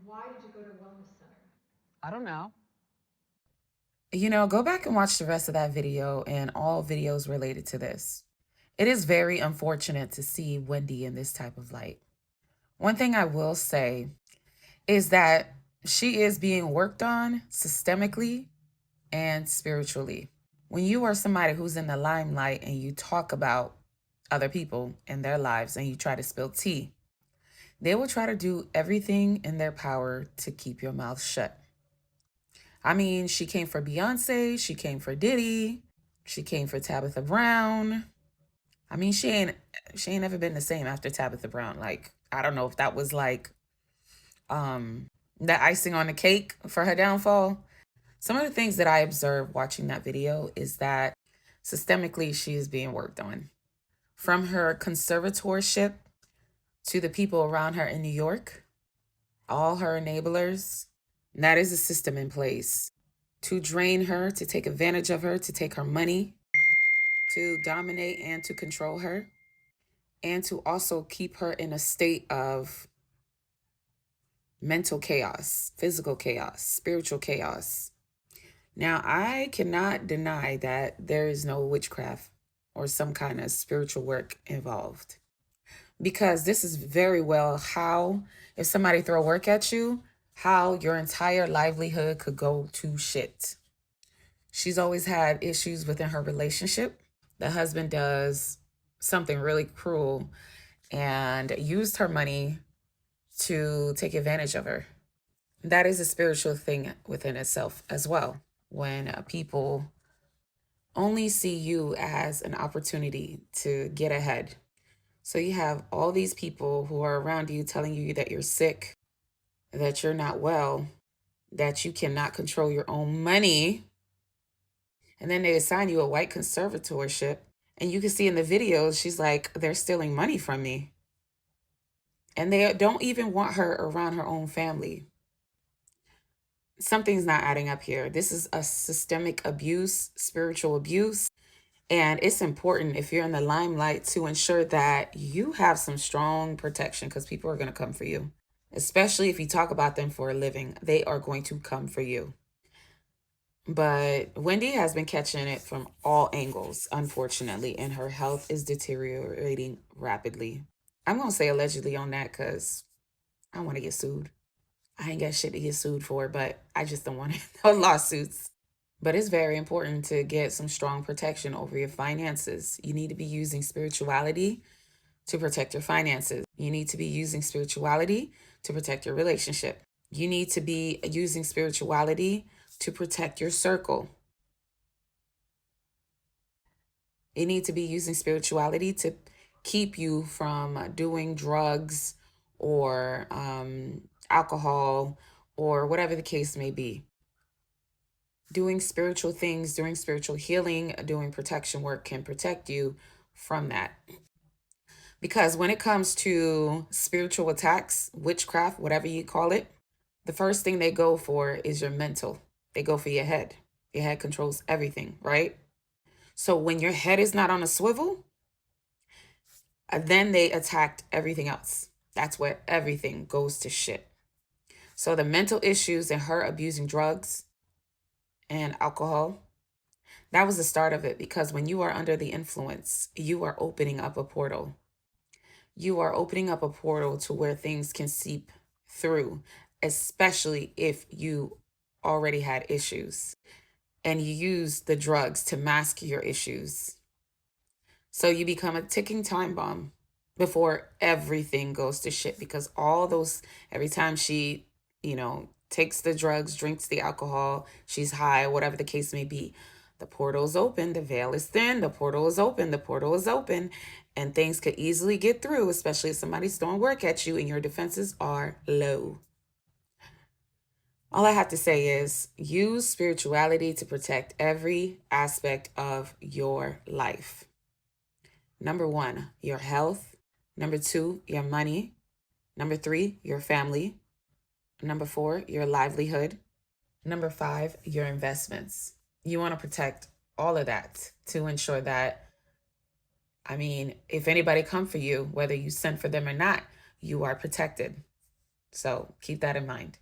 Why did you go to Wellness Center? I don't know. Go back and watch the rest of that video and all videos related to this. It is very unfortunate to see Wendy in this type of light. One thing I will say is that she is being worked on systemically and spiritually. When you are somebody who's in the limelight and you talk about other people and their lives and you try to spill tea, they will try to do everything in their power to keep your mouth shut. I mean, she came for Beyonce, she came for Diddy, she came for Tabitha Brown. I mean, she ain't ever been the same after Tabitha Brown. Like, I don't know if that was like the icing on the cake for her downfall. Some of the things that I observed watching that video is that systemically she is being worked on. From her conservatorship to the people around her in New York, all her enablers, that is a system in place to drain her, to take advantage of her, to take her money, to dominate and to control her, and to also keep her in a state of mental chaos, physical chaos, spiritual chaos. Now, I cannot deny that there is no witchcraft or some kind of spiritual work involved, because this is very well how, if somebody throw work at you, how your entire livelihood could go to shit. She's always had issues within her relationship. The husband does something really cruel and used her money to take advantage of her. That is a spiritual thing within itself as well. When people only see you as an opportunity to get ahead. So you have all these people who are around you telling you that you're sick, that you're not well, that you cannot control your own money. And then they assign you a white conservatorship. And you can see in the videos, she's like, they're stealing money from me. And they don't even want her around her own family. Something's not adding up here. This is a systemic abuse, spiritual abuse. And it's important if you're in the limelight to ensure that you have some strong protection, because people are going to come for you. Especially if you talk about them for a living, they are going to come for you. But Wendy has been catching it from all angles, unfortunately, and her health is deteriorating rapidly. I'm going to say allegedly on that because I want to get sued. I ain't got shit to get sued for, but I just don't want no lawsuits. But it's very important to get some strong protection over your finances. You need to be using spirituality to protect your finances. You need to be using spirituality to protect your relationship. You need to be using spirituality to protect your circle. You need to be using spirituality to keep you from doing drugs or alcohol or whatever the case may be. Doing spiritual things, doing spiritual healing, doing protection work can protect you from that. Because when it comes to spiritual attacks, witchcraft, whatever you call it, the first thing they go for is your mental. They go for your head. Your head controls everything, right? So when your head is not on a swivel, then they attacked everything else. That's where everything goes to shit. So the mental issues and her abusing drugs and alcohol, that was the start of it, because when you are under the influence, you are opening up a portal. You are opening up a portal to where things can seep through, especially if you already had issues and you use the drugs to mask your issues. So you become a ticking time bomb before everything goes to shit, because all those, every time she, takes the drugs, drinks the alcohol, she's high, whatever the case may be, the portal is open, the veil is thin, the portal is open, the portal is open, and things could easily get through, especially if somebody's throwing work at you and your defenses are low. All I have to say is use spirituality to protect every aspect of your life. Number 1, your health. Number 2, your money. Number 3, your family. Number 4, your livelihood. Number 5, your investments. You want to protect all of that to ensure that, if anybody come for you, whether you sent for them or not, you are protected. So keep that in mind.